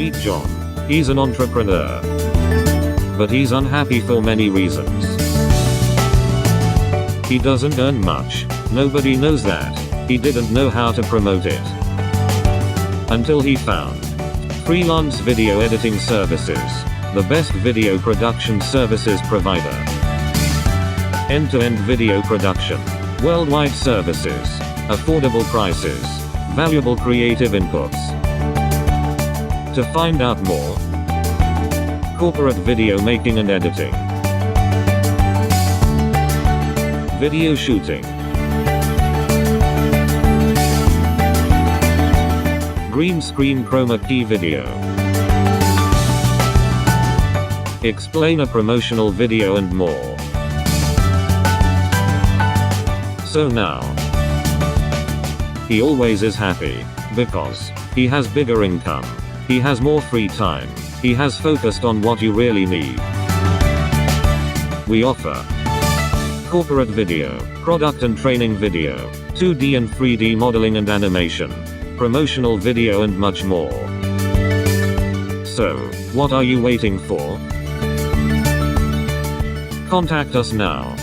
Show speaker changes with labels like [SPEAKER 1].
[SPEAKER 1] Meet John. He's an entrepreneur. But he's unhappy for many reasons. He doesn't earn much. Nobody knows that. He didn't know how to promote it. Until he found freelance video editing services, the best video production services provider. End-to-end video production, worldwide services, affordable prices, valuable creative inputs. To find out more, corporate video making and editing, video shooting, green screen chroma key video, explain a promotional video and more. So now, he always is happy, because he has bigger income, he has more free time, he has focused on what you really need. We offer corporate video, product and training video, 2D and 3D modeling and animation, promotional video and much more. So, what are you waiting for? Contact us now.